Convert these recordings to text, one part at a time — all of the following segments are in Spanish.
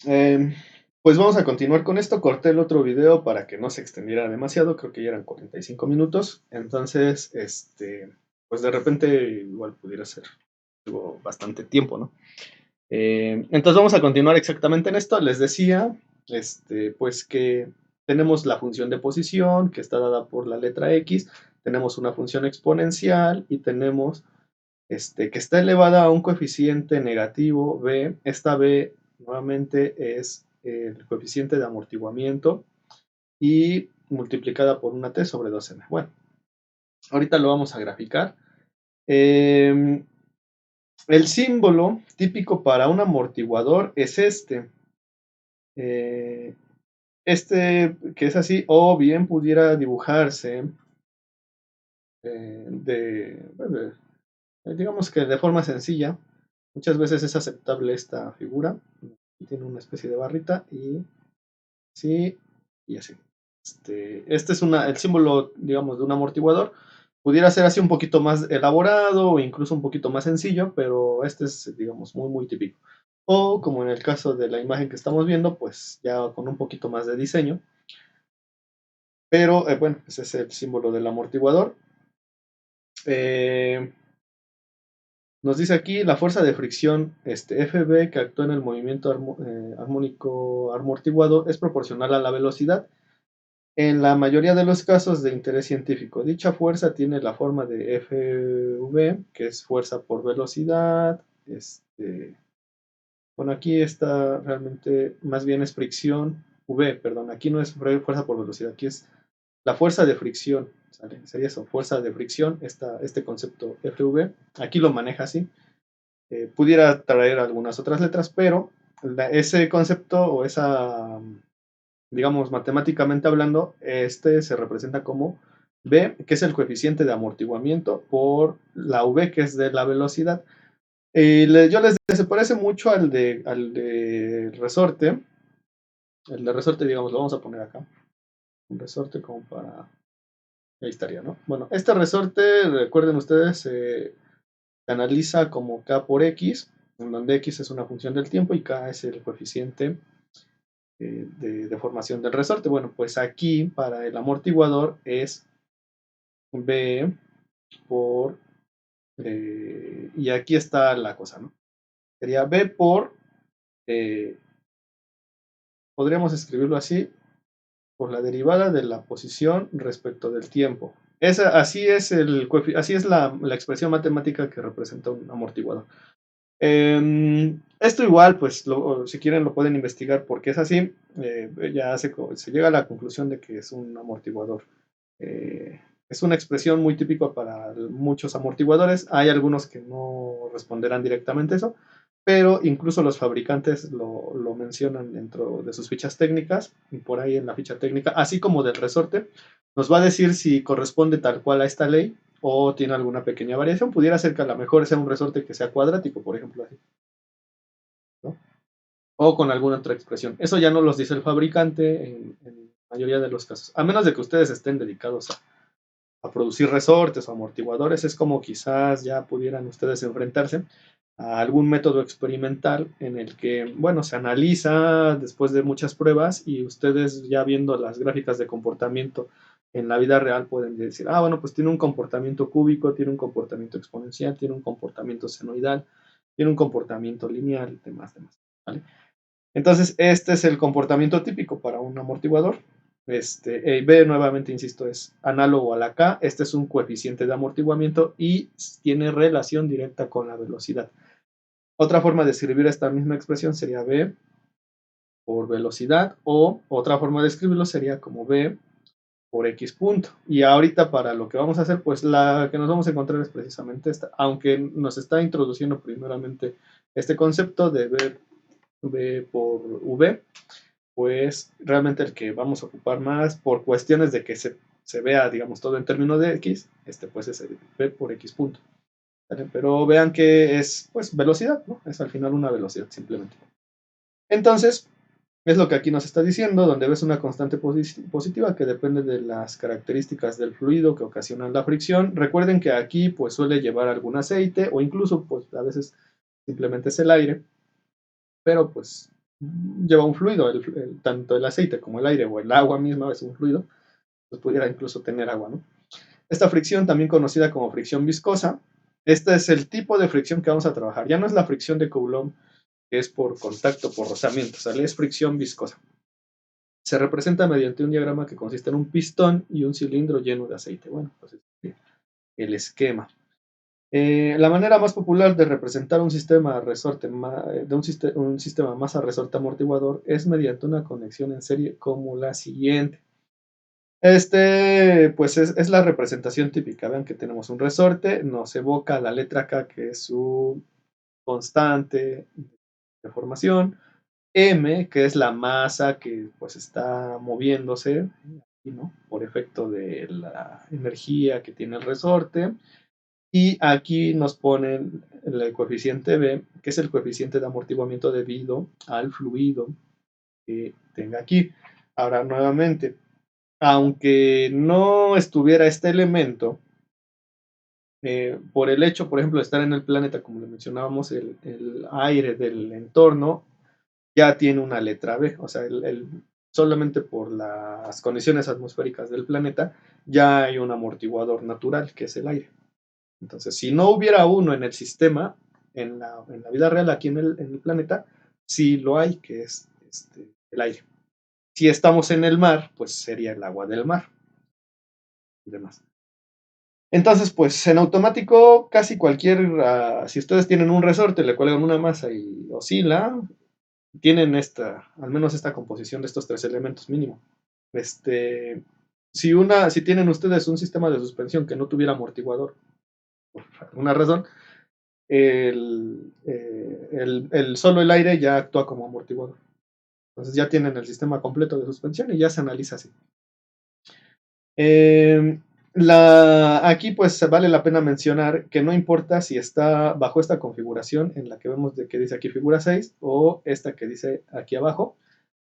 Em, pues vamos a continuar con esto. Corté el otro video para que no se extendiera demasiado. Creo que ya eran 45 minutos. Entonces, pues de repente igual pudiera ser algo bastante tiempo, ¿no? Entonces vamos a continuar exactamente en esto. Les decía, pues que tenemos la función de posición que está dada por la letra X. Tenemos una función exponencial y tenemos que está elevada a un coeficiente negativo b. Esta b nuevamente es el coeficiente de amortiguamiento y multiplicada por una t sobre 2n. Bueno, ahorita lo vamos a graficar. Eh, el símbolo típico para un amortiguador es eh, que es así, o bien pudiera dibujarse bueno, digamos que de forma sencilla. Muchas veces es aceptable esta figura. Tiene una especie de barrita y sí, y así. Este es el símbolo, digamos, de un amortiguador. Pudiera ser así un poquito más elaborado o incluso un poquito más sencillo, pero este es, digamos, muy, muy típico. O como en el caso de la imagen que estamos viendo, pues ya con un poquito más de diseño. Pero bueno, ese es el símbolo del amortiguador. Eh, Nos dice aquí la fuerza de fricción Fb que actúa en el movimiento armónico amortiguado es proporcional a la velocidad. En la mayoría de los casos de interés científico, dicha fuerza tiene la forma de Fv, que es fuerza por velocidad. Bueno, aquí está realmente, más bien es fricción, V, perdón, aquí no es fuerza por velocidad, aquí es la fuerza de fricción, ¿sale? Sería eso, fuerza de fricción, este concepto Fv, aquí lo maneja así. Pudiera traer algunas otras letras, pero ese concepto o esa, digamos, matemáticamente hablando, se representa como B, que es el coeficiente de amortiguamiento, por la V, que es de la velocidad. Yo les decía, se parece mucho al de resorte. El de resorte, digamos, lo vamos a poner acá. Un resorte como para... Ahí estaría, ¿no? Bueno, este resorte, recuerden ustedes, se analiza como K por X, en donde X es una función del tiempo y K es el coeficiente de formación del resorte. Bueno, pues aquí para el amortiguador es B por... y aquí está la cosa, ¿no? Sería B por... eh, podríamos escribirlo así, por la derivada de la posición respecto del tiempo. Así es la expresión matemática que representa un amortiguador. Esto igual, pues si quieren lo pueden investigar porque es así. Ya se llega a la conclusión de que es un amortiguador. Es una expresión muy típica para muchos amortiguadores. Hay algunos que no responderán directamente eso, pero incluso los fabricantes lo mencionan dentro de sus fichas técnicas, y por ahí en la ficha técnica, así como del resorte, nos va a decir si corresponde tal cual a esta ley o tiene alguna pequeña variación. Pudiera ser que a lo mejor sea un resorte que sea cuadrático, por ejemplo, así, ¿no? O con alguna otra expresión. Eso ya no los dice el fabricante en la mayoría de los casos, a menos de que ustedes estén dedicados a producir resortes o amortiguadores. Es como quizás ya pudieran ustedes enfrentarse a algún método experimental en el que, bueno, se analiza después de muchas pruebas y ustedes ya viendo las gráficas de comportamiento en la vida real pueden decir, ah, bueno, pues tiene un comportamiento cúbico, tiene un comportamiento exponencial, tiene un comportamiento senoidal, tiene un comportamiento lineal, demás, demás, ¿vale? Entonces, este es el comportamiento típico para un amortiguador. B, nuevamente insisto, es análogo a la K. Este es un coeficiente de amortiguamiento y tiene relación directa con la velocidad. Otra forma de escribir esta misma expresión sería B por velocidad, o otra forma de escribirlo sería como B por X punto. Y ahorita para lo que vamos a hacer, pues la que nos vamos a encontrar es precisamente esta, aunque nos está introduciendo primeramente este concepto de B por V, pues realmente el que vamos a ocupar más por cuestiones de que se vea, digamos, todo en términos de X, pues es el B por X punto. ¿Vale? Pero vean que es, pues, velocidad, ¿no? Es al final una velocidad, simplemente. Entonces, es lo que aquí nos está diciendo, donde ves una constante positiva que depende de las características del fluido que ocasionan la fricción. Recuerden que aquí, pues, suele llevar algún aceite o incluso, pues, a veces simplemente es el aire, pero, pues, lleva un fluido, tanto el aceite como el aire o el agua misma es un fluido, pues pudiera incluso tener agua, ¿no? Esta fricción, también conocida como fricción viscosa, este es el tipo de fricción que vamos a trabajar. Ya no es la fricción de Coulomb, que es por contacto, por rozamiento, ¿sale? Es fricción viscosa. Se representa mediante un diagrama que consiste en un pistón y un cilindro lleno de aceite. Bueno, pues el esquema. La manera más popular de representar un sistema resorte un sistema masa resorte amortiguador es mediante una conexión en serie como la siguiente. Pues es la representación típica. Vean que tenemos un resorte, nos evoca la letra K, que es su constante de formación, M, que es la masa que pues está moviéndose, ¿no? Por efecto de la energía que tiene el resorte. Y aquí nos ponen el coeficiente B, que es el coeficiente de amortiguamiento debido al fluido que tenga aquí. Ahora, nuevamente, aunque no estuviera este elemento, por el hecho, por ejemplo, de estar en el planeta, como le mencionábamos, el aire del entorno ya tiene una letra B, o sea, solamente por las condiciones atmosféricas del planeta ya hay un amortiguador natural, que es el aire. Entonces, si no hubiera uno en el sistema, en la vida real, aquí en el planeta, sí lo hay, que es el aire. Si estamos en el mar, pues sería el agua del mar y demás. Entonces, pues en automático, casi si ustedes tienen un resorte, le cuelgan una masa y oscila, tienen al menos esta composición de estos tres elementos mínimo. Si tienen ustedes un sistema de suspensión que no tuviera amortiguador, por alguna razón, solo el aire ya actúa como amortiguador. Entonces ya tienen el sistema completo de suspensión y ya se analiza así. Aquí pues vale la pena mencionar que no importa si está bajo esta configuración en la que vemos que dice aquí figura 6 o esta que dice aquí abajo,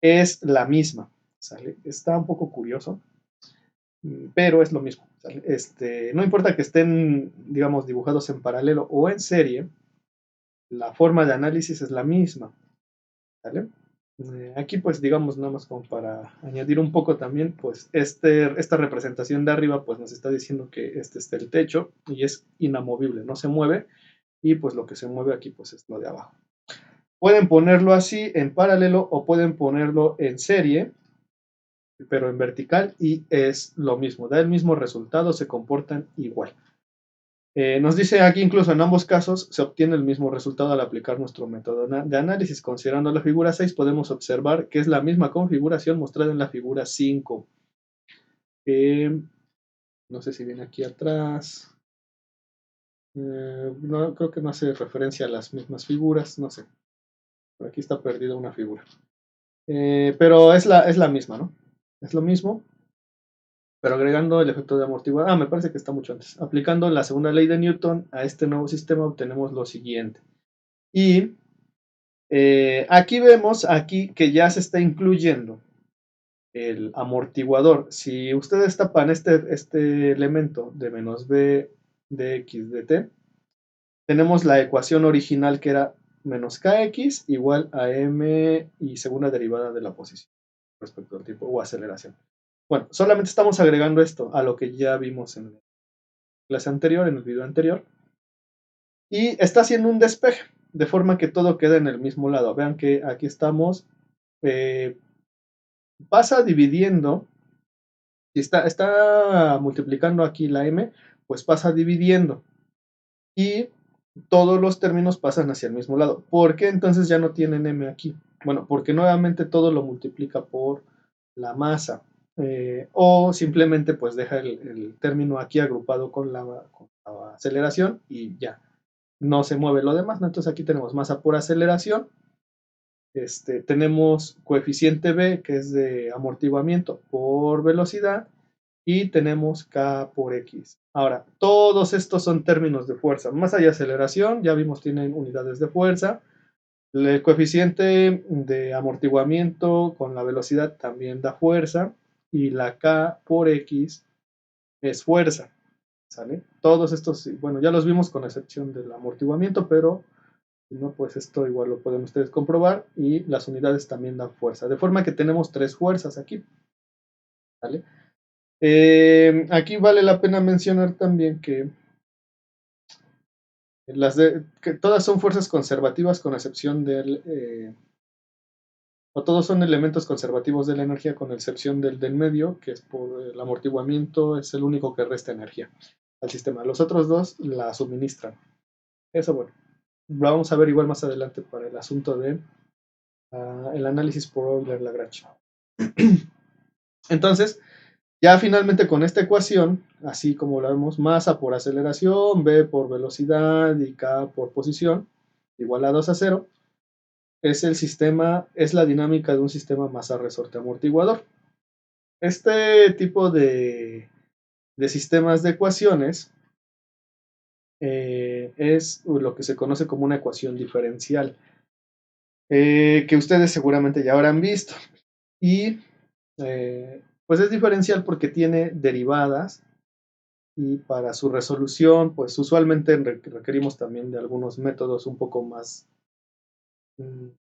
es la misma, ¿sale? Está un poco curioso, pero es lo mismo, ¿sale? No importa que estén, digamos, dibujados en paralelo o en serie, la forma de análisis es la misma, ¿sale? Aquí pues digamos nada más como para añadir un poco también, pues esta representación de arriba pues nos está diciendo que este es el techo y es inamovible, no se mueve, y pues lo que se mueve aquí pues es lo de abajo. Pueden ponerlo así en paralelo o pueden ponerlo en serie, pero en vertical, y es lo mismo, da el mismo resultado, se comportan igual. Nos dice aquí incluso en ambos casos se obtiene el mismo resultado al aplicar nuestro método de análisis. Considerando la figura 6 podemos observar que es la misma configuración mostrada en la figura 5. No sé si viene aquí atrás. No, creo que no hace referencia a las mismas figuras, no sé. Por aquí está perdida una figura. Pero es la misma, ¿no? Es lo mismo, pero agregando el efecto de amortiguador. Me parece que está mucho antes. Aplicando la segunda ley de Newton a este nuevo sistema obtenemos lo siguiente. Y aquí vemos que ya se está incluyendo el amortiguador. Si ustedes tapan este elemento de menos b de x de t, tenemos la ecuación original que era menos kx igual a m y segunda derivada de la posición respecto al tiempo o aceleración. Bueno, solamente estamos agregando esto a lo que ya vimos en la clase anterior, en el video anterior, y está haciendo un despeje de forma que todo quede en el mismo lado. Vean que aquí estamos, pasa dividiendo, si está multiplicando aquí la m, pues pasa dividiendo y todos los términos pasan hacia el mismo lado. ¿Por qué entonces ya no tienen m aquí? Bueno, porque nuevamente todo lo multiplica por la masa, o simplemente pues deja el término aquí agrupado con la aceleración y ya no se mueve lo demás, ¿no? Entonces aquí tenemos masa por aceleración, tenemos coeficiente B, que es de amortiguamiento por velocidad, y tenemos K por X. Ahora, todos estos son términos de fuerza. Masa y aceleración, ya vimos, tienen unidades de fuerza. El coeficiente de amortiguamiento con la velocidad también da fuerza, y la K por X es fuerza, ¿sale? Todos estos, bueno, ya los vimos con excepción del amortiguamiento, pero Si no, pues esto igual lo pueden ustedes comprobar, y las unidades también dan fuerza, de forma que tenemos 3 fuerzas aquí, ¿vale? Aquí vale la pena mencionar también que que todas son fuerzas conservativas con excepción del, o todos son elementos conservativos de la energía con excepción del medio, que es por el amortiguamiento, es el único que resta energía al sistema. Los otros dos la suministran. Eso, bueno, lo vamos a ver igual más adelante para el asunto de el análisis por Euler-Lagrange. Entonces, ya finalmente con esta ecuación, así como la vemos, masa por aceleración, v por velocidad y k por posición, igual a 2 a 0, es el sistema, es la dinámica de un sistema masa-resorte amortiguador. Este tipo de sistemas de ecuaciones es lo que se conoce como una ecuación diferencial, que ustedes seguramente ya habrán visto. Y pues es diferencial porque tiene derivadas, y para su resolución, pues usualmente requerimos también de algunos métodos un poco más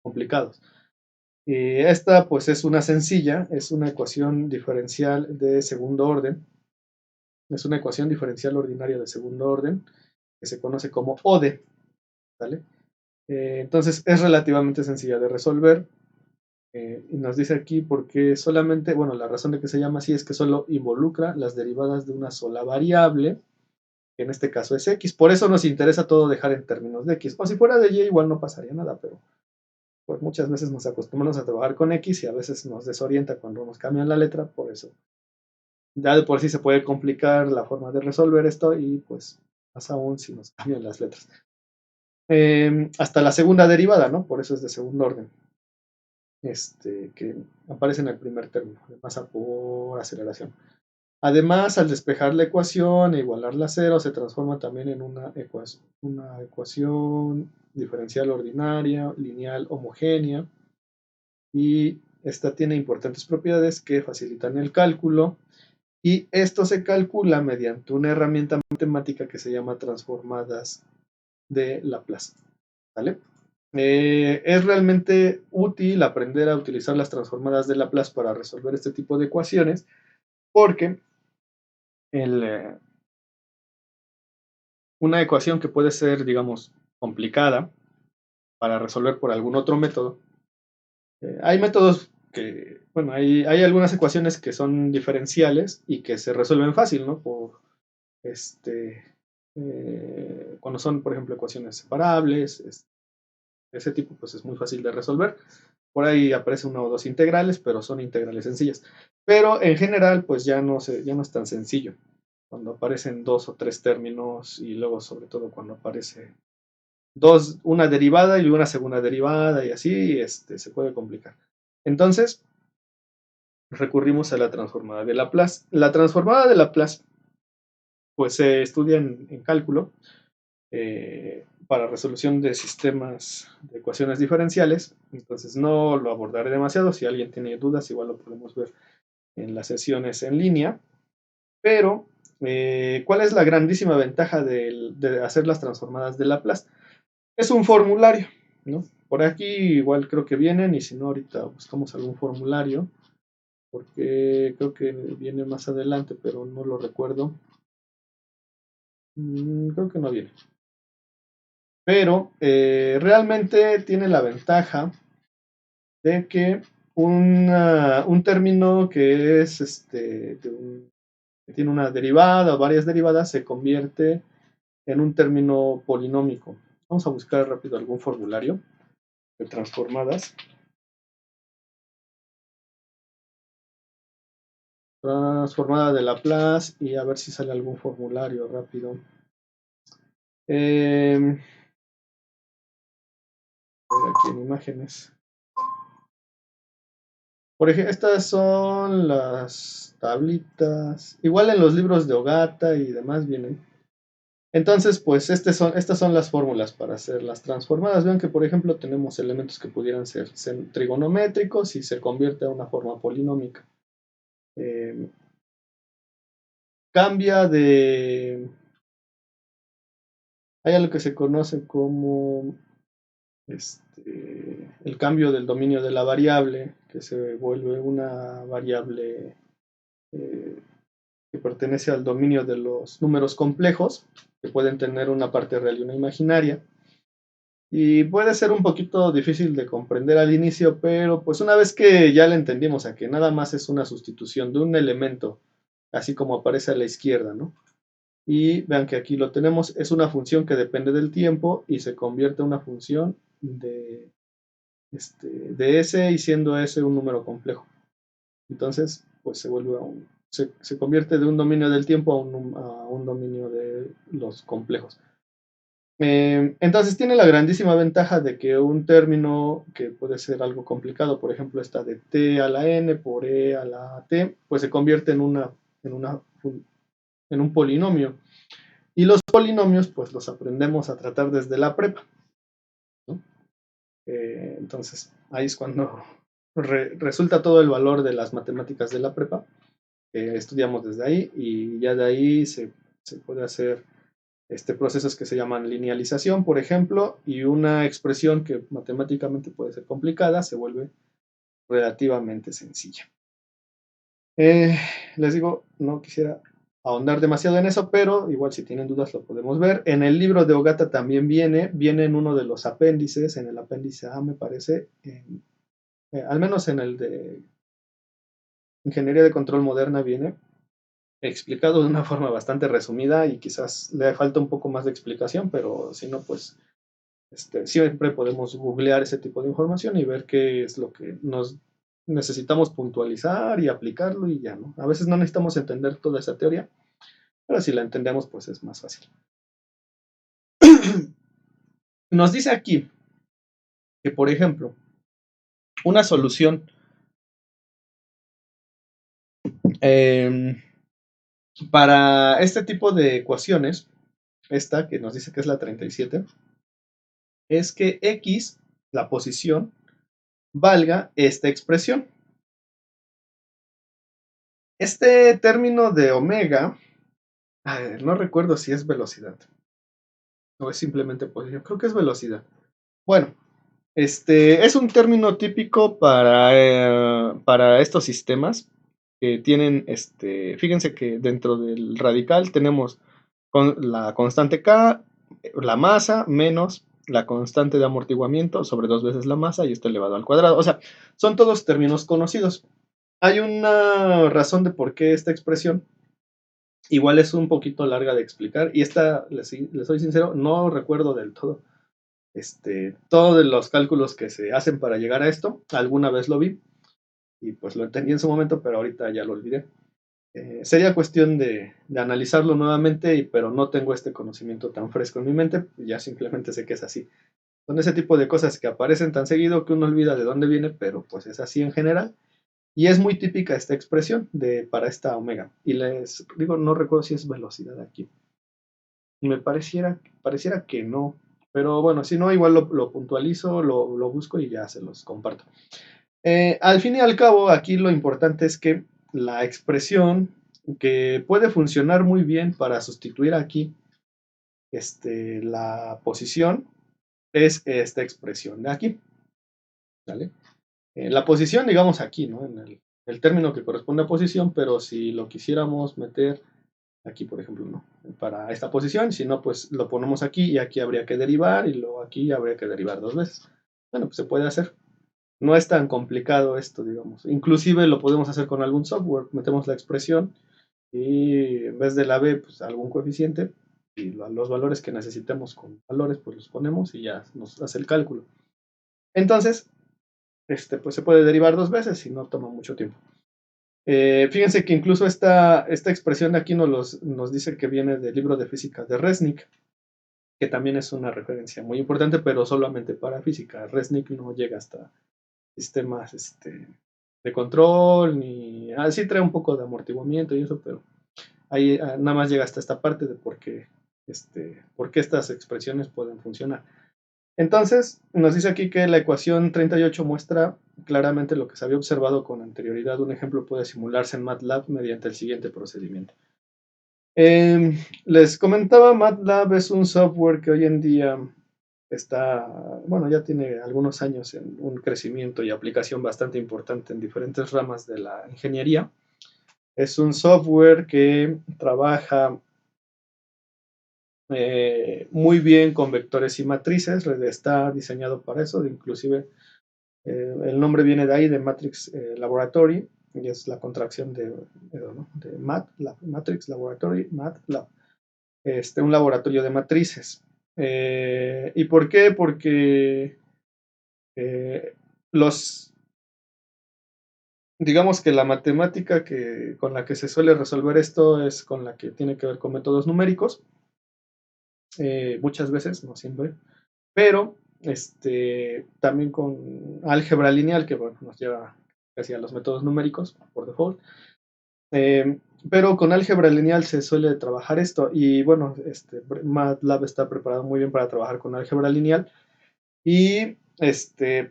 complicados. Esta pues es una sencilla, es una ecuación diferencial de segundo orden, es una ecuación diferencial ordinaria de segundo orden, que se conoce como ODE, ¿vale? Entonces es relativamente sencilla de resolver, y nos dice aquí porque solamente, bueno, la razón de que se llama así es que solo involucra las derivadas de una sola variable, que en este caso es x. Por eso nos interesa todo dejar en términos de x. O si fuera de y, igual no pasaría nada, pero pues muchas veces nos acostumbramos a trabajar con x y a veces nos desorienta cuando nos cambian la letra, por eso. Ya de por sí se puede complicar la forma de resolver esto, y pues más aún si nos cambian las letras. Hasta la segunda derivada, ¿no? Por eso es de segundo orden. Que aparece en el primer término, de masa por aceleración. Además, al despejar la ecuación e igualarla a cero, se transforma también en una ecuación diferencial ordinaria, lineal, homogénea, y esta tiene importantes propiedades que facilitan el cálculo, y esto se calcula mediante una herramienta matemática que se llama transformadas de Laplace, ¿vale? Es realmente útil aprender a utilizar las transformadas de Laplace para resolver este tipo de ecuaciones, porque una ecuación que puede ser, digamos, complicada para resolver por algún otro método, hay métodos que, bueno, hay algunas ecuaciones que son diferenciales y que se resuelven fácil, ¿no? Cuando son, por ejemplo, ecuaciones separables, ese tipo, pues es muy fácil de resolver. Por ahí aparece una o dos integrales, pero son integrales sencillas. Pero en general, pues ya no es tan sencillo. Cuando aparecen 2 o 3 términos, y luego sobre todo cuando aparece una derivada y una segunda derivada y así, se puede complicar. Entonces, recurrimos a la transformada de Laplace. La transformada de Laplace, pues se estudia en cálculo, para resolución de sistemas de ecuaciones diferenciales. Entonces no lo abordaré demasiado. Si alguien tiene dudas, igual lo podemos ver en las sesiones en línea. Pero, ¿cuál es la grandísima ventaja de hacer las transformadas de Laplace? Es un formulario, ¿no? Por aquí igual creo que vienen, y si no, ahorita buscamos algún formulario, porque creo que viene más adelante, pero no lo recuerdo. Creo que no viene. Pero realmente tiene la ventaja de que un término que es que tiene una derivada o varias derivadas se convierte en un término polinómico. Vamos a buscar rápido algún formulario de transformadas. Transformada de Laplace, y a ver si sale algún formulario rápido. Aquí en imágenes. Por ejemplo, estas son las tablitas. Igual en los libros de Ogata y demás vienen. Entonces, pues estas son las fórmulas para hacer las transformadas. Vean que, por ejemplo, tenemos elementos que pudieran ser trigonométricos y se convierte a una forma polinómica. Cambia de... Hay algo que se conoce como el cambio del dominio de la variable, que se vuelve una variable eh, que pertenece al dominio de los números complejos, que pueden tener una parte real y una imaginaria. Y puede ser un poquito difícil de comprender al inicio, pero pues una vez que ya le entendimos a que nada más es una sustitución de un elemento, así como aparece a la izquierda, ¿no? Y vean que aquí lo tenemos, es una función que depende del tiempo y se convierte en una función de S y siendo S un número complejo. Entonces, pues se convierte de un dominio del tiempo a un dominio de los complejos. Entonces tiene la grandísima ventaja de que un término que puede ser algo complicado, por ejemplo, esta de t a la n por e a la t, pues se convierte en un polinomio. Y los polinomios, pues los aprendemos a tratar desde la prepa, ¿no? Entonces, ahí es cuando resulta todo el valor de las matemáticas de la prepa. Estudiamos desde ahí y ya de ahí se puede hacer procesos que se llaman linealización, por ejemplo, y una expresión que matemáticamente puede ser complicada se vuelve relativamente sencilla. Les digo, no quisiera ahondar demasiado en eso, pero igual si tienen dudas lo podemos ver. En el libro de Ogata también viene en uno de los apéndices, en el apéndice A me parece, al menos en el de Ingeniería de Control Moderna viene explicado de una forma bastante resumida y quizás le falta un poco más de explicación, pero si no, pues siempre podemos googlear ese tipo de información y ver qué es lo que nos necesitamos puntualizar y aplicarlo y ya, ¿no? A veces no necesitamos entender toda esa teoría, pero si la entendemos, pues es más fácil. Nos dice aquí que, por ejemplo, una solución para este tipo de ecuaciones, esta que nos dice que es la 37, es que x, la posición, valga esta expresión. Este término de omega, no recuerdo si es velocidad o es simplemente posición, creo que es velocidad. Bueno, es un término típico para estos sistemas que tienen, fíjense que dentro del radical tenemos la constante K, la masa, menos la constante de amortiguamiento sobre 2 veces la masa y esto elevado al cuadrado. O sea, son todos términos conocidos. Hay una razón de por qué esta expresión igual es un poquito larga de explicar y esta, les soy sincero, no recuerdo del todo todos los cálculos que se hacen para llegar a esto. Alguna vez lo vi y pues lo entendí en su momento, pero ahorita ya lo olvidé. Sería cuestión de analizarlo nuevamente, pero no tengo este conocimiento tan fresco en mi mente, ya simplemente sé que es así. Son ese tipo de cosas que aparecen tan seguido que uno olvida de dónde viene, pero pues es así en general. Y es muy típica esta expresión para esta omega. Y les digo, no recuerdo si es velocidad aquí. Me pareciera que no. Pero bueno, si no, igual lo puntualizo, lo busco y ya se los comparto. Al fin y al cabo, aquí lo importante es que la expresión que puede funcionar muy bien para sustituir aquí la posición es esta expresión de aquí. ¿Vale? La posición, digamos aquí, ¿no? En el término que corresponde a posición, pero si lo quisiéramos meter aquí, por ejemplo, ¿no? Para esta posición, si no, pues lo ponemos aquí y aquí habría que derivar y luego aquí habría que derivar 2 veces. Bueno, pues se puede hacer. No es tan complicado esto, digamos. Inclusive lo podemos hacer con algún software. Metemos la expresión y en vez de la b, pues algún coeficiente y los valores que necesitemos con valores, pues los ponemos y ya nos hace el cálculo. Entonces, pues se puede derivar 2 veces y no toma mucho tiempo. Fíjense que incluso esta expresión de aquí nos dice que viene del libro de física de Resnick, que también es una referencia muy importante, pero solamente para física. Resnick no llega hasta sistemas de control, ni sí trae un poco de amortiguamiento y eso, pero ahí nada más llega hasta esta parte de por qué estas expresiones pueden funcionar. Entonces, nos dice aquí que la ecuación 38 muestra claramente lo que se había observado con anterioridad. Un ejemplo puede simularse en MATLAB mediante el siguiente procedimiento. Les comentaba, MATLAB es un software que hoy en día está, bueno, ya tiene algunos años en un crecimiento y aplicación bastante importante en diferentes ramas de la ingeniería. Es un software que trabaja muy bien con vectores y matrices, está diseñado para eso, inclusive el nombre viene de ahí, de Matrix Laboratory, y es la contracción ¿no? de Matrix Laboratory, MATLAB, un laboratorio de matrices. ¿Y por qué? Porque eh, los, digamos que la matemática con la que se suele resolver esto es con la que tiene que ver con métodos numéricos, muchas veces, no siempre, pero también con álgebra lineal, que bueno, nos lleva casi a los métodos numéricos por default. Eh, pero con álgebra lineal se suele trabajar esto y bueno, MATLAB está preparado muy bien para trabajar con álgebra lineal y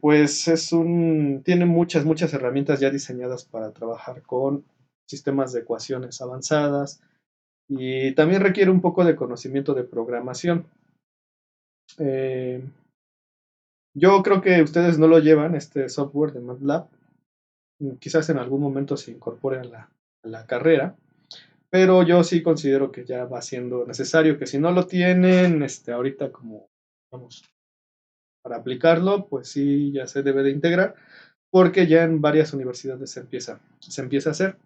pues tiene muchas herramientas ya diseñadas para trabajar con sistemas de ecuaciones avanzadas y también requiere un poco de conocimiento de programación. Eh, yo creo que ustedes no lo llevan, este software de MATLAB, quizás en algún momento se incorpore a la carrera, pero yo sí considero que ya va siendo necesario, que si no lo tienen, ahorita como, vamos, para aplicarlo, pues sí, ya se debe de integrar, porque ya en varias universidades se empieza a hacer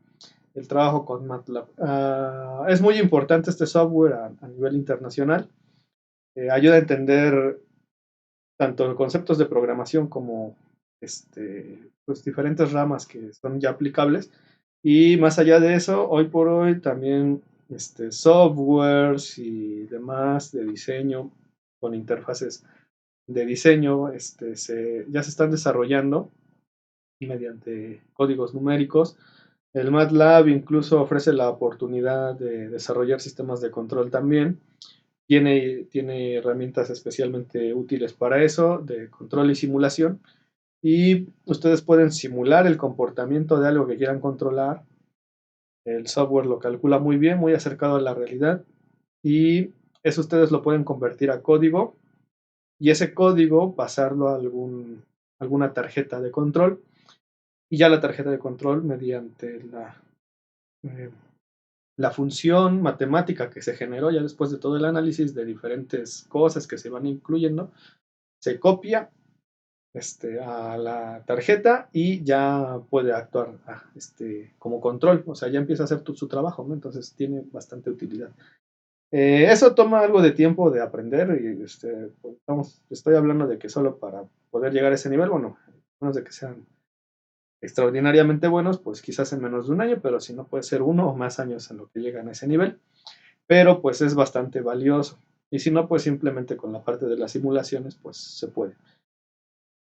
el trabajo con MATLAB. Es muy importante este software a nivel internacional, ayuda a entender tanto conceptos de programación como pues diferentes ramas que son ya aplicables. Y más allá de eso, hoy por hoy también softwares y demás de diseño con interfaces de diseño ya se están desarrollando mediante códigos numéricos. El MATLAB incluso ofrece la oportunidad de desarrollar sistemas de control también. Tiene herramientas especialmente útiles para eso, de control y simulación. Y ustedes pueden simular el comportamiento de algo que quieran controlar. El software lo calcula muy bien, muy acercado a la realidad. Y eso ustedes lo pueden convertir a código. Y ese código pasarlo a alguna tarjeta de control. Y ya la tarjeta de control, mediante eh, la función matemática que se generó ya después de todo el análisis de diferentes cosas que se van incluyendo, se copia a la tarjeta y ya puede actuar como control, o sea, ya empieza a hacer su trabajo, ¿no? Entonces tiene bastante utilidad. Eso toma algo de tiempo de aprender y pues, estoy hablando de que solo para poder llegar a ese nivel, bueno, a menos de que sean extraordinariamente buenos, pues quizás en menos de un año, pero si no puede ser 1 o más años en lo que llegan a ese nivel, pero pues es bastante valioso. Y si no, pues simplemente con la parte de las simulaciones, pues se puede.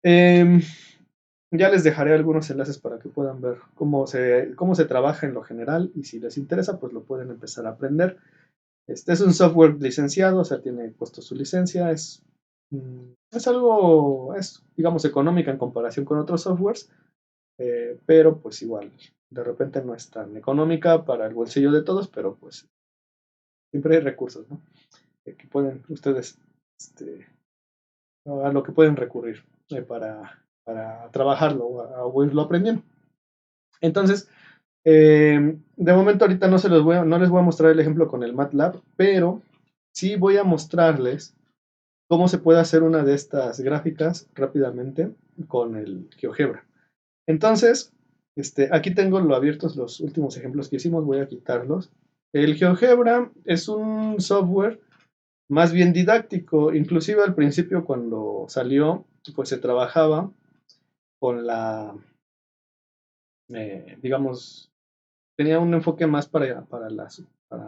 Ya les dejaré algunos enlaces para que puedan ver cómo se trabaja en lo general y si les interesa, pues lo pueden empezar a aprender. Este es un software licenciado, o sea, tiene puesto su licencia, es algo, digamos, económica en comparación con otros softwares, pero pues igual, de repente no es tan económica para el bolsillo de todos, pero pues siempre hay recursos, ¿no? Que pueden ustedes, a lo que pueden recurrir para trabajarlo o irlo aprendiendo. Entonces, de momento ahorita no les voy a mostrar el ejemplo con el MATLAB, pero sí voy a mostrarles cómo se puede hacer una de estas gráficas rápidamente con el GeoGebra. Entonces, aquí tengo lo abiertos los últimos ejemplos que hicimos, voy a quitarlos. El GeoGebra es un software más bien didáctico, inclusive al principio cuando salió, pues se trabajaba con digamos, tenía un enfoque más para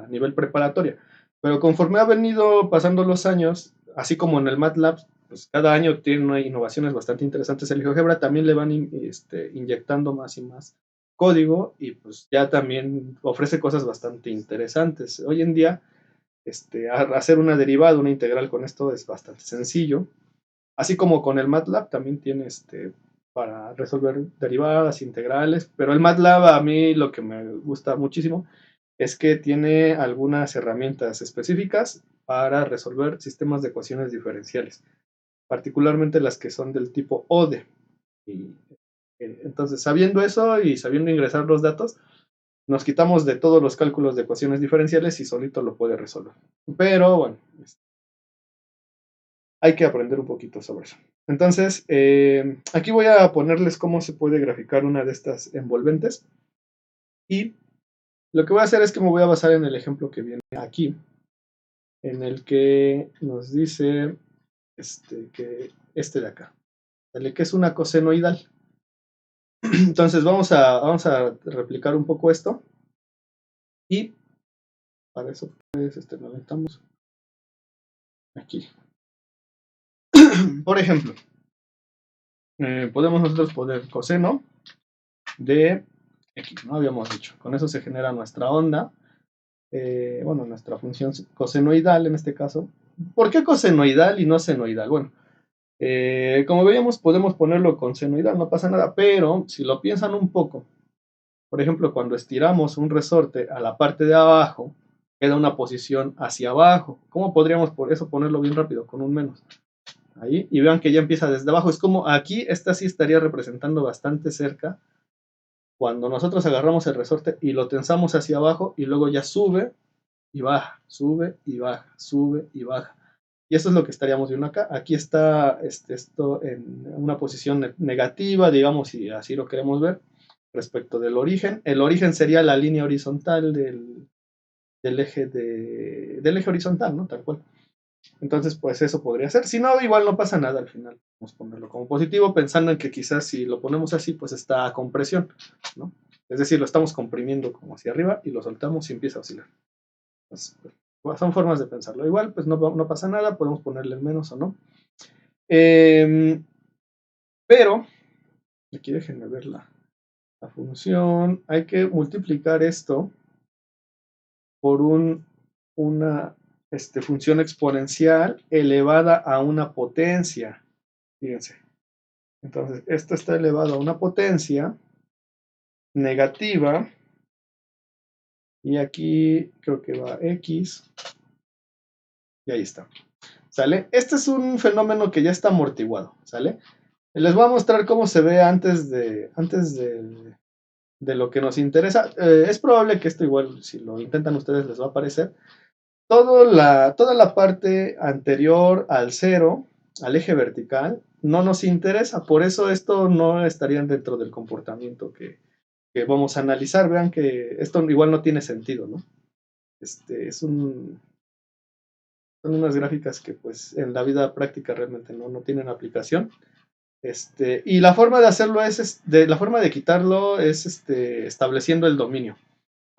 nivel preparatoria. Pero conforme ha venido pasando los años, así como en el MATLAB, pues cada año tiene innovaciones bastante interesantes. El GeoGebra también le van inyectando más y más código y pues ya también ofrece cosas bastante interesantes. Hoy en día, hacer una derivada, una integral con esto es bastante sencillo. Así como con el MATLAB también tiene para resolver derivadas, integrales, pero el MATLAB a mí lo que me gusta muchísimo es que tiene algunas herramientas específicas para resolver sistemas de ecuaciones diferenciales. particularmente las que son del tipo ODE. Y, entonces, sabiendo eso y sabiendo ingresar los datos, nos quitamos de todos los cálculos de ecuaciones diferenciales y solito lo puede resolver. Pero bueno, hay que aprender un poquito sobre eso. Entonces, aquí voy a ponerles cómo se puede graficar una de estas envolventes. Y lo que voy a hacer es que me voy a basar en el ejemplo que viene aquí, en el que nos dice que de acá, ¿vale? Que es una cosenoidal. Entonces vamos a replicar un poco esto y para eso pues, lo aventamos aquí. Por ejemplo, podemos nosotros poner coseno de x, ¿no? Habíamos dicho. Con eso se genera nuestra onda, bueno, nuestra función cosenoidal en este caso. ¿Por qué cosenoidal y no senoidal? Bueno, como veíamos, podemos ponerlo con senoidal, no pasa nada, pero si lo piensan un poco, por ejemplo, cuando estiramos un resorte a la parte de abajo, queda una posición hacia abajo. ¿Cómo podríamos por eso ponerlo bien rápido? Con un menos. Ahí, y vean que ya empieza desde abajo. Es como aquí, esta sí estaría representando bastante cerca. Cuando nosotros agarramos el resorte y lo tensamos hacia abajo y luego ya sube y baja, sube y baja, sube y baja. Y eso es lo que estaríamos viendo acá. Aquí está esto en una posición negativa, digamos, si así lo queremos ver, respecto del origen. El origen sería la línea horizontal del eje horizontal, ¿no? Tal cual. Entonces, pues eso podría ser. Si no, igual no pasa nada al final. Vamos a ponerlo como positivo, pensando en que quizás si lo ponemos así, pues está a compresión, ¿no? Es decir, lo estamos comprimiendo como hacia arriba y lo soltamos y empieza a oscilar. Entonces, pues, son formas de pensarlo. Igual, pues no pasa nada, podemos ponerle el menos o no. Pero, aquí déjenme ver la función. Hay que multiplicar esto por una función exponencial elevada a una potencia. Fíjense. Entonces, esto está elevado a una potencia negativa. Y aquí creo que va x. Y ahí está. ¿Sale? Este es un fenómeno que ya está amortiguado. ¿Sale? Les voy a mostrar cómo se ve antes de lo que nos interesa. Es probable que esto igual, si lo intentan ustedes, les va a aparecer. Toda la parte anterior al cero, al eje vertical, no nos interesa. Por eso esto no estaría dentro del comportamiento que vamos a analizar. Vean que esto igual no tiene sentido, ¿no? Son unas gráficas que pues en la vida práctica realmente no tienen aplicación. Y la forma de hacerlo la forma de quitarlo es estableciendo el dominio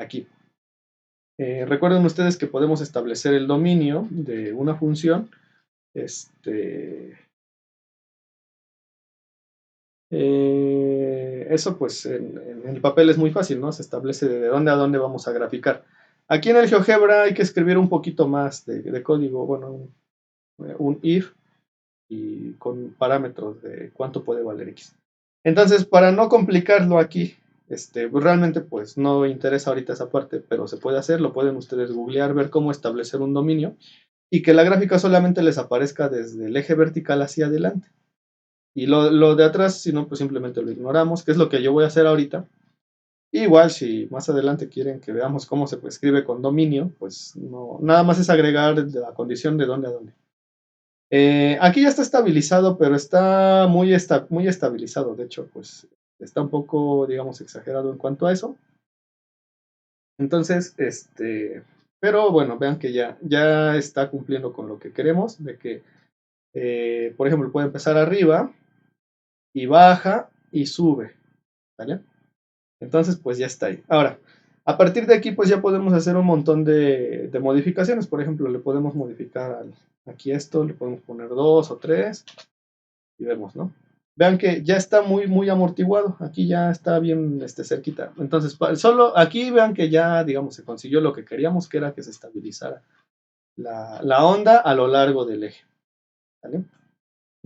aquí. Recuerden ustedes que podemos establecer el dominio de una función. Eso pues en el papel es muy fácil, ¿no? Se establece de dónde a dónde vamos a graficar. Aquí en el GeoGebra hay que escribir un poquito más de código, bueno, un if y con parámetros de cuánto puede valer x. Entonces, para no complicarlo aquí, pues realmente pues no interesa ahorita esa parte, pero se puede hacer, lo pueden ustedes googlear, ver cómo establecer un dominio y que la gráfica solamente les aparezca desde el eje vertical hacia adelante. Y lo de atrás, si no, pues simplemente lo ignoramos, que es lo que yo voy a hacer ahorita. Igual, si más adelante quieren que veamos cómo se escribe con dominio, pues no, nada más es agregar la condición de dónde a dónde. Aquí ya está estabilizado, pero está muy estabilizado. De hecho, pues está un poco, digamos, exagerado en cuanto a eso. Entonces, pero bueno, vean que ya está cumpliendo con lo que queremos, de que, por ejemplo, puede empezar arriba y baja y sube, ¿vale? Entonces, pues ya está ahí. Ahora, a partir de aquí, pues ya podemos hacer un montón de modificaciones. Por ejemplo, le podemos modificar aquí esto, le podemos poner 2 o 3 y vemos, ¿no? Vean que ya está muy amortiguado. Aquí ya está bien cerquita. Entonces, solo aquí vean que ya, digamos, se consiguió lo que queríamos, que era que se estabilizara la onda a lo largo del eje. ¿Vale?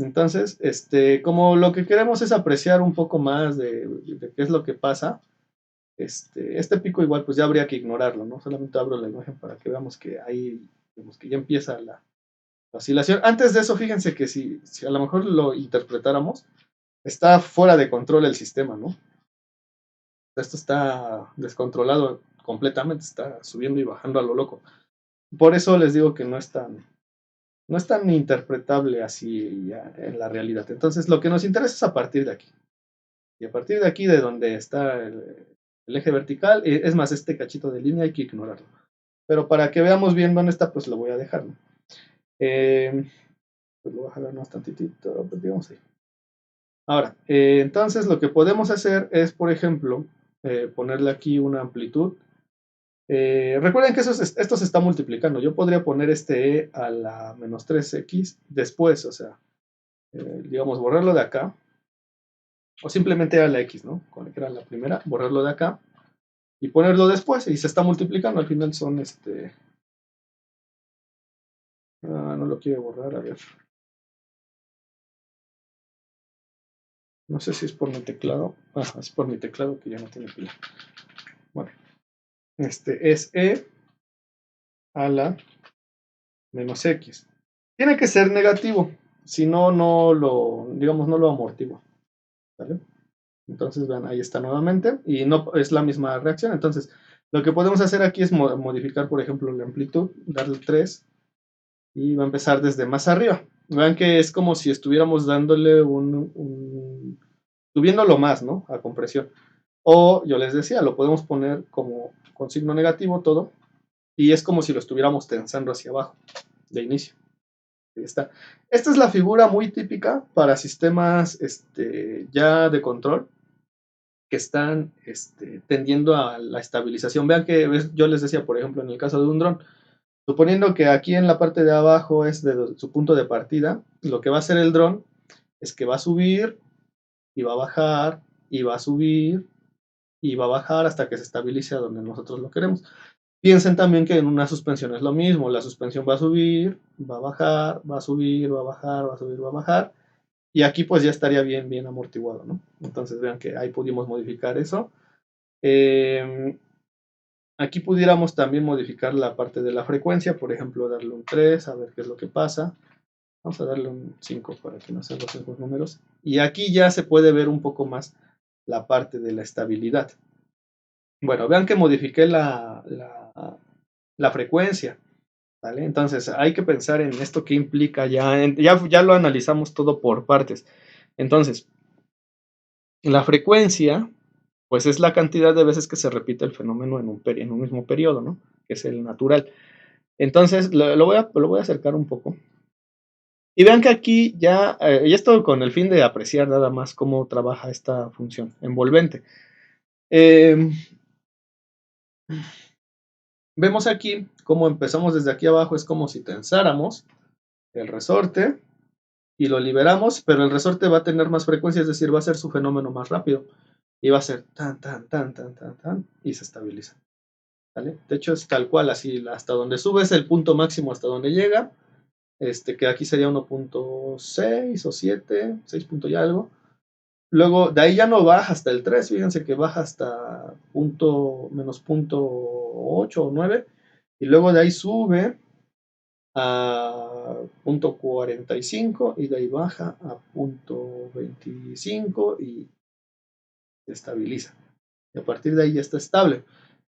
Entonces, como lo que queremos es apreciar un poco más de qué es lo que pasa, este pico igual pues ya habría que ignorarlo, ¿no? Solamente abro la imagen para que veamos que ahí, vemos que ya empieza oscilación. Antes de eso, fíjense que si a lo mejor lo interpretáramos, está fuera de control el sistema, ¿no? Esto está descontrolado completamente, está subiendo y bajando a lo loco. Por eso les digo que no es tan interpretable así ya en la realidad. Entonces, lo que nos interesa es a partir de aquí. Y a partir de aquí, de donde está el eje vertical, es más, este cachito de línea hay que ignorarlo. Pero para que veamos bien dónde está, pues lo voy a dejar, ¿no? Pues lo voy a jalar más tantitito, pues digamos ahí. Ahora, entonces lo que podemos hacer es, por ejemplo, ponerle aquí una amplitud. Recuerden que esto se está multiplicando. Yo podría poner este E a la menos 3x después, o sea, digamos, borrarlo de acá. O simplemente a la x, ¿no? Con que era la primera, borrarlo de acá y ponerlo después. Y se está multiplicando. Al final son no lo quiero borrar, a ver. No sé si es por mi teclado. Es por mi teclado que ya no tiene pila. Bueno, es E a la menos X. Tiene que ser negativo, si no, digamos, no lo amortigua. ¿Vale? Entonces, vean, ahí está nuevamente y no es la misma reacción. Entonces, lo que podemos hacer aquí es modificar, por ejemplo, la amplitud, darle 3 y va a empezar desde más arriba. Vean que es como si estuviéramos dándole subiéndolo más, ¿no? A compresión. O yo les decía, lo podemos poner como con signo negativo todo y es como si lo estuviéramos tensando hacia abajo de inicio. Ahí está. Esta es la figura muy típica para sistemas ya de control que están tendiendo a la estabilización. Vean que yo les decía, por ejemplo, en el caso de un dron, suponiendo que aquí en la parte de abajo es de su punto de partida, lo que va a hacer el dron es que va a subir y va a bajar y va a subir y va a bajar hasta que se estabilice a donde nosotros lo queremos. Piensen también que en una suspensión es lo mismo, la suspensión va a subir, va a bajar, va a subir, va a bajar, va a subir, va a bajar, y aquí pues ya estaría bien amortiguado, ¿no? Entonces vean que ahí pudimos modificar eso. Aquí pudiéramos también modificar la parte de la frecuencia, por ejemplo, darle un 3, a ver qué es lo que pasa. Vamos a darle un 5 para que no sean los mismos números. Y aquí ya se puede ver un poco más la parte de la estabilidad. Bueno, vean que modifiqué la frecuencia, ¿vale? Entonces hay que pensar en esto que implica, ya lo analizamos todo por partes. Entonces, la frecuencia, pues es la cantidad de veces que se repite el fenómeno en un mismo periodo, ¿no? Que es el natural. Entonces, lo voy a acercar un poco. Y vean que aquí y esto con el fin de apreciar nada más cómo trabaja esta función envolvente. Vemos aquí cómo empezamos desde aquí abajo, es como si tensáramos el resorte y lo liberamos, pero el resorte va a tener más frecuencia, es decir, va a ser su fenómeno más rápido. Y va a ser tan, y se estabiliza. ¿Vale? De hecho, es tal cual, así, hasta donde subes el punto máximo, hasta donde llega, que aquí sería 1.6 o 7, 6 punto y algo. Luego, de ahí ya no baja hasta el 3, fíjense que baja hasta menos punto 8 o 9, y luego de ahí sube a punto 45 y de ahí baja a punto 25 y se estabiliza. Y a partir de ahí ya está estable.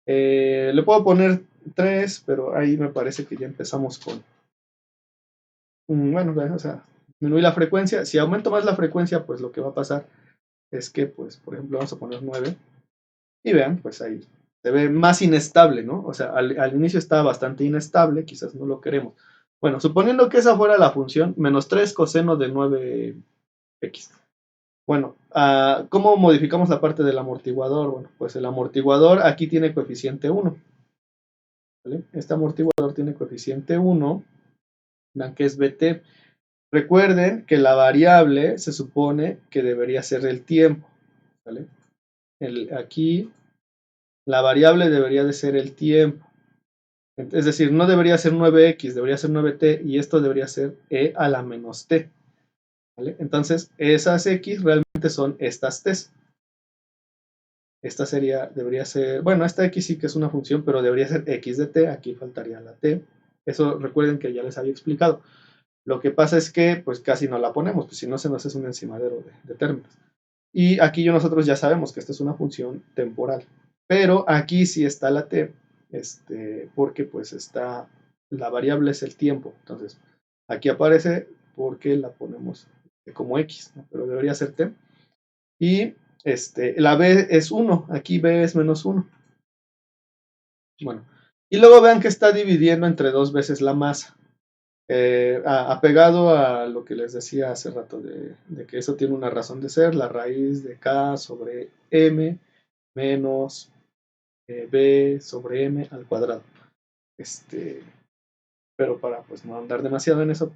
Le puedo poner 3, pero ahí me parece que ya empezamos con... Bueno, o sea, disminuir la frecuencia. Si aumento más la frecuencia, pues lo que va a pasar es que, pues, por ejemplo, vamos a poner 9. Y vean, pues ahí se ve más inestable, ¿no? O sea, al inicio estaba bastante inestable, quizás no lo queremos. Bueno, suponiendo que esa fuera la función, menos 3 coseno de 9x. Bueno, ¿cómo modificamos la parte del amortiguador? Bueno, pues el amortiguador aquí tiene coeficiente 1. ¿Vale? Este amortiguador tiene coeficiente 1. Vean que es BT. Recuerden que la variable se supone que debería ser el tiempo. ¿Vale? Aquí la variable debería de ser el tiempo. Es decir, no debería ser 9x, debería ser 9t y esto debería ser e a la menos t. ¿Vale? Entonces, esas x realmente son estas t's. Esta debería ser, bueno, esta x sí que es una función, pero debería ser x de t, aquí faltaría la t. Eso recuerden que ya les había explicado. Lo que pasa es que pues casi no la ponemos, pues si no se nos es un encimadero de términos. Y aquí nosotros ya sabemos que esta es una función temporal. Pero aquí sí está la t, porque pues está, la variable es el tiempo. Entonces, aquí aparece porque la ponemos como x, ¿no? Pero debería ser t. Y la b es 1, aquí b es menos 1. Bueno, y luego vean que está dividiendo entre 2 veces la masa. Apegado a lo que les decía hace rato de que eso tiene una razón de ser, la raíz de k sobre m menos b sobre m al cuadrado. Pero para pues no andar demasiado en eso,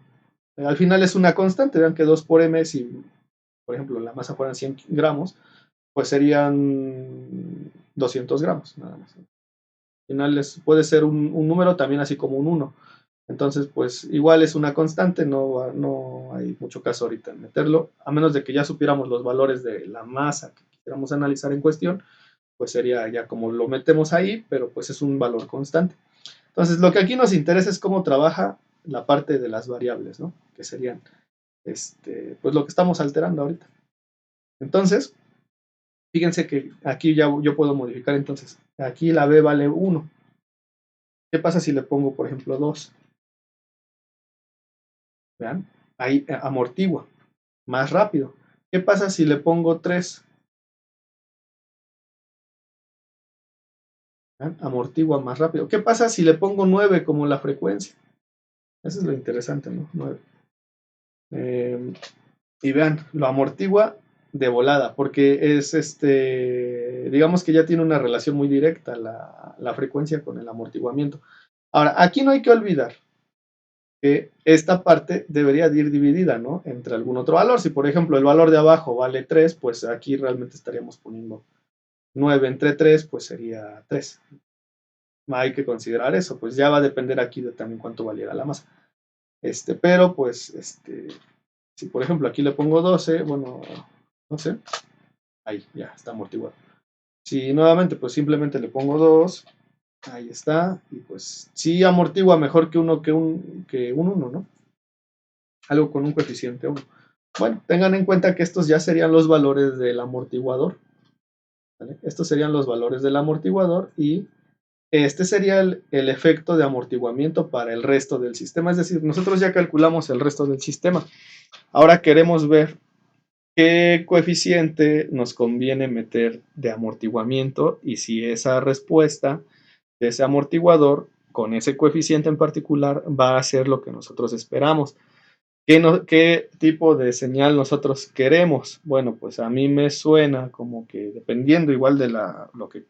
al final es una constante. Vean que 2 por m, si por ejemplo la masa fueran 100 gramos, pues serían 200 gramos nada más. Al final puede ser un número también así como un 1. Entonces, pues igual es una constante, no hay mucho caso ahorita en meterlo, a menos de que ya supiéramos los valores de la masa que quisiéramos analizar en cuestión, pues sería ya como lo metemos ahí, pero pues es un valor constante. Entonces, lo que aquí nos interesa es cómo trabaja la parte de las variables, ¿no? Que serían, pues lo que estamos alterando ahorita. Entonces, fíjense que aquí ya yo puedo modificar, entonces, aquí la b vale 1. ¿Qué pasa si le pongo, por ejemplo, 2? Vean, ahí amortigua más rápido. ¿Qué pasa si le pongo 3? ¿Vean? Amortigua más rápido. ¿Qué pasa si le pongo 9 como la frecuencia? Eso es lo interesante, ¿no? 9. Y vean, lo amortigua de volada, porque es digamos que ya tiene una relación muy directa la frecuencia con el amortiguamiento. Ahora, aquí no hay que olvidar que esta parte debería de ir dividida, ¿no? Entre algún otro valor. Si por ejemplo el valor de abajo vale 3, pues aquí realmente estaríamos poniendo 9 entre 3, pues sería 3. Hay que considerar eso, pues ya va a depender aquí de también cuánto valiera la masa. Pero pues, si por ejemplo aquí le pongo 12, bueno, no sé, ahí ya está amortiguado. Si nuevamente pues simplemente le pongo 2, ahí está, y pues sí amortigua mejor que un 1, ¿no? Algo con un coeficiente 1. Bueno, tengan en cuenta que estos ya serían los valores del amortiguador, ¿vale? Estos serían los valores del amortiguador y este sería el efecto de amortiguamiento para el resto del sistema. Es decir, nosotros ya calculamos el resto del sistema. Ahora queremos ver qué coeficiente nos conviene meter de amortiguamiento y si esa respuesta de ese amortiguador con ese coeficiente en particular va a ser lo que nosotros esperamos. ¿Qué tipo de señal nosotros queremos? Bueno, pues a mí me suena como que dependiendo igual de lo que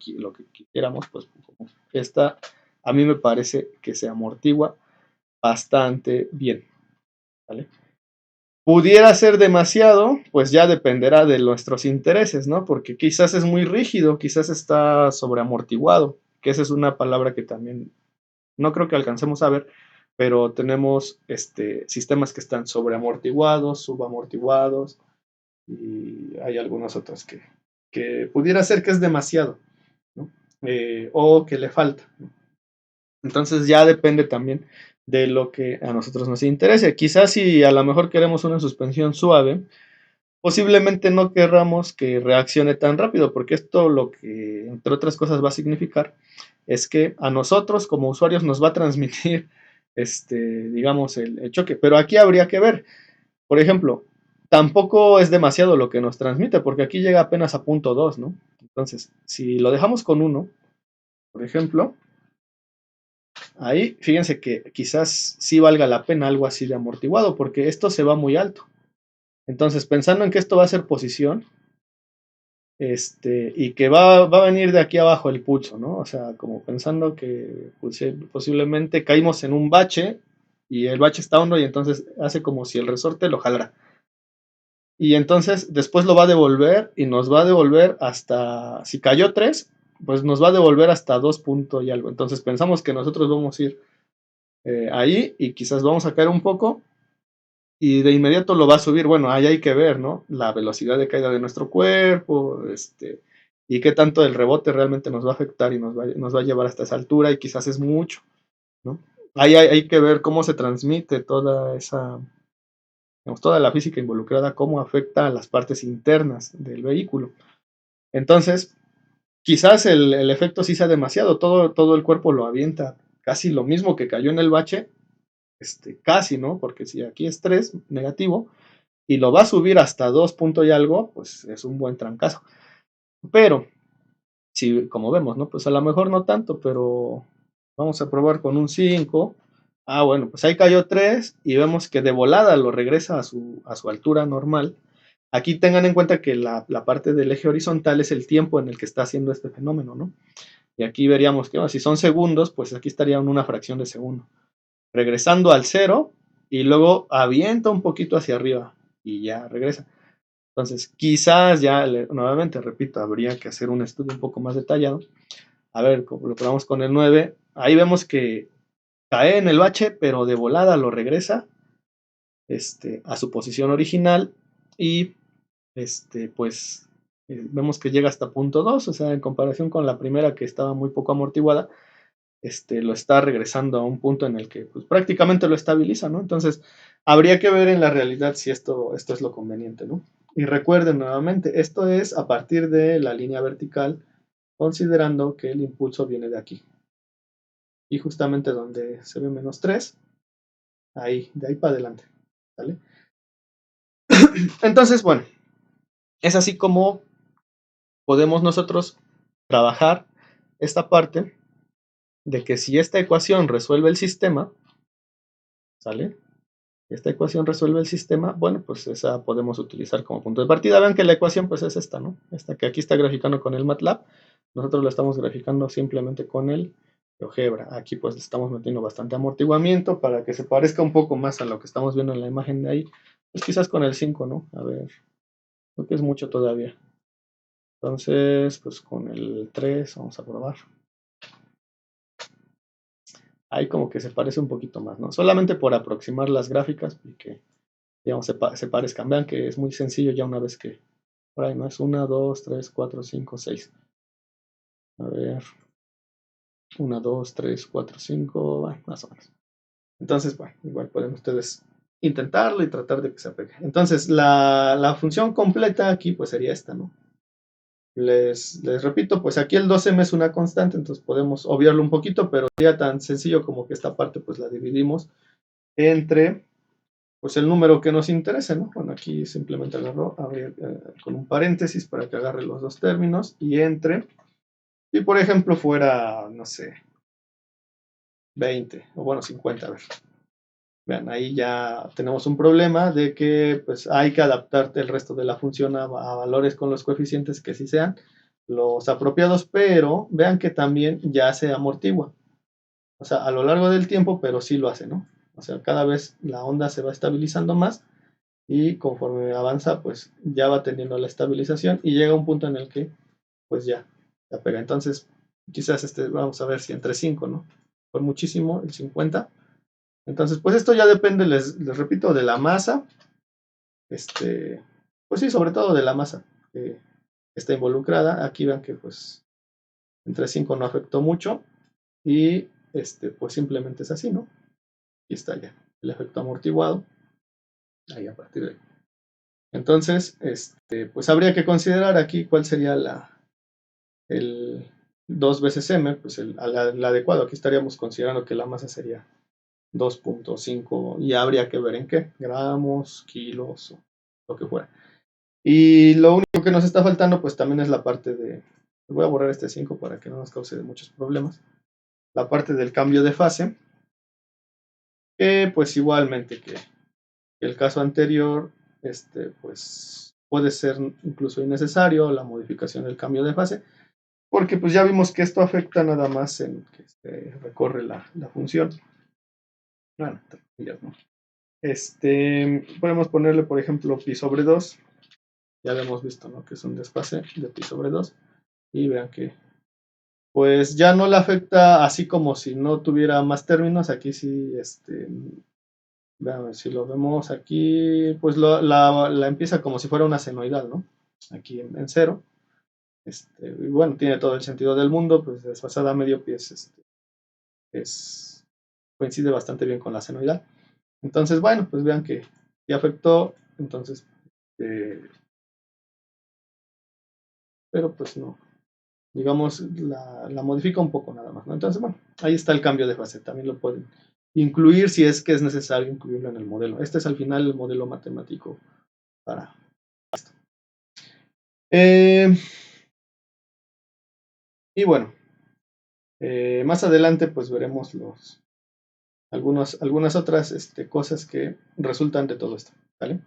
quisiéramos, pues como esta a mí me parece que se amortigua bastante bien, ¿vale? Pudiera ser demasiado, pues ya dependerá de nuestros intereses, ¿no? Porque quizás es muy rígido, quizás está sobreamortiguado, que esa es una palabra que también no creo que alcancemos a ver, pero tenemos sistemas que están sobreamortiguados, subamortiguados, y hay algunos otros que pudiera ser que es demasiado, ¿no? O que le falta, ¿no? Entonces ya depende también de lo que a nosotros nos interese. Quizás si a lo mejor queremos una suspensión suave, posiblemente no querramos que reaccione tan rápido, porque esto lo que, entre otras cosas, va a significar es que a nosotros como usuarios nos va a transmitir, digamos, el choque. Pero aquí habría que ver, por ejemplo, tampoco es demasiado lo que nos transmite, porque aquí llega apenas a punto 2, ¿no? Entonces, si lo dejamos con 1, por ejemplo, ahí fíjense que quizás sí valga la pena algo así de amortiguado, porque esto se va muy alto. Entonces, pensando en que esto va a ser posición, y que va a venir de aquí abajo el pulso, ¿no? O sea, como pensando que posiblemente caímos en un bache y el bache está hondo y entonces hace como si el resorte lo jalara. Y entonces después lo va a devolver y nos va a devolver hasta, si cayó 3, pues nos va a devolver hasta 2 puntos y algo. Entonces pensamos que nosotros vamos a ir ahí y quizás vamos a caer un poco y de inmediato lo va a subir. Bueno, ahí hay que ver, ¿no? La velocidad de caída de nuestro cuerpo, y qué tanto el rebote realmente nos va a afectar y nos va a llevar hasta esa altura y quizás es mucho, ¿no? Ahí hay que ver cómo se transmite toda esa, digamos, toda la física involucrada, cómo afecta a las partes internas del vehículo. Entonces, quizás el efecto sí sea demasiado, todo el cuerpo lo avienta casi lo mismo que cayó en el bache, casi, ¿no? Porque si aquí es 3 negativo y lo va a subir hasta 2 punto y algo, pues es un buen trancazo. Pero, si, como vemos, ¿no? Pues a lo mejor no tanto, pero vamos a probar con un 5. Ah, bueno, pues ahí cayó 3 y vemos que de volada lo regresa a su altura normal. Aquí tengan en cuenta que la parte del eje horizontal es el tiempo en el que está haciendo este fenómeno, ¿no? Y aquí veríamos que, bueno, si son segundos, pues aquí estaría en una fracción de segundo. Regresando al cero y luego avienta un poquito hacia arriba y ya regresa. Entonces, quizás ya, nuevamente, repito, habría que hacer un estudio un poco más detallado. A ver, como lo probamos con el 9, ahí vemos que cae en el bache, pero de volada lo regresa a su posición original y pues vemos que llega hasta punto 2, o sea, en comparación con la primera que estaba muy poco amortiguada, lo está regresando a un punto en el que pues, prácticamente lo estabiliza, ¿no? Entonces, habría que ver en la realidad si esto es lo conveniente, ¿no? Y recuerden nuevamente, esto es a partir de la línea vertical, considerando que el impulso viene de aquí. Y justamente donde se ve menos 3, ahí, de ahí para adelante, ¿vale? Entonces, bueno, es así como podemos nosotros trabajar esta parte de que si esta ecuación resuelve el sistema, ¿sale? Esta ecuación resuelve el sistema, bueno, pues esa podemos utilizar como punto de partida. Vean que la ecuación pues es esta, ¿no? Esta que aquí está graficando con el MATLAB, nosotros la estamos graficando simplemente con el GeoGebra. Aquí pues estamos metiendo bastante amortiguamiento para que se parezca un poco más a lo que estamos viendo en la imagen de ahí. Pues quizás con el 5, ¿no? A ver, creo que es mucho todavía. Entonces, pues con el 3 vamos a probar. Ahí como que se parece un poquito más, ¿no? Solamente por aproximar las gráficas y que, digamos, se parezcan. Vean que es muy sencillo ya una vez que por ahí, ¿no? Es 1, 2, 3, 4, 5, 6. A ver, 1, 2, 3, 4, 5, bueno, más o menos. Entonces, bueno, igual pueden ustedes intentarlo y tratar de que se apegue. Entonces, la función completa aquí pues sería esta, ¿no? Les repito, pues aquí el 2m es una constante, entonces podemos obviarlo un poquito, pero sería tan sencillo como que esta parte pues la dividimos entre pues el número que nos interese, ¿no? Bueno, aquí simplemente agarro con un paréntesis para que agarre los dos términos y entre, y por ejemplo fuera, no sé, 20 o bueno, 50, a ver. Vean, ahí ya tenemos un problema de que pues hay que adaptarte el resto de la función a valores con los coeficientes que sí sean los apropiados, pero vean que también ya se amortigua. O sea, a lo largo del tiempo, pero sí lo hace, ¿no? O sea, cada vez la onda se va estabilizando más y conforme avanza, pues ya va teniendo la estabilización y llega un punto en el que pues ya la pega. Entonces, quizás vamos a ver si entre 5, ¿no? Por muchísimo, el 50. Entonces, pues esto ya depende, les repito, de la masa. Pues sí, sobre todo de la masa que está involucrada. Aquí ven que pues entre 5 no afectó mucho y pues simplemente es así, ¿no? Aquí está ya el efecto amortiguado. Ahí a partir de ahí. Entonces, pues habría que considerar aquí cuál sería el 2 veces m, pues el adecuado. Aquí estaríamos considerando que la masa sería 2.5 y habría que ver en qué, gramos, kilos o lo que fuera. Y lo único que nos está faltando pues también es la parte de, voy a borrar este 5 para que no nos cause muchos problemas, la parte del cambio de fase, que pues igualmente que el caso anterior, pues puede ser incluso innecesario la modificación del cambio de fase, porque pues ya vimos que esto afecta nada más en que se recorre la función. Bueno, ya no. Podemos ponerle, por ejemplo, pi sobre 2. Ya lo hemos visto, ¿no? Que es un desfase de pi sobre 2. Y vean que, pues ya no le afecta así como si no tuviera más términos. Aquí sí, vean, si lo vemos aquí, pues la empieza como si fuera una senoidal, ¿no? Aquí en 0. Y bueno, tiene todo el sentido del mundo, pues desfasada a medio pi es coincide bastante bien con la senoidal. Entonces, bueno, pues vean que ya afectó, entonces, pero pues no, digamos, la modifica un poco nada más, ¿no? Entonces, bueno, ahí está el cambio de fase, también lo pueden incluir si es que es necesario incluirlo en el modelo. Este es al final el modelo matemático para esto. Y bueno, más adelante pues veremos algunas otras cosas que resultan de todo esto, ¿vale?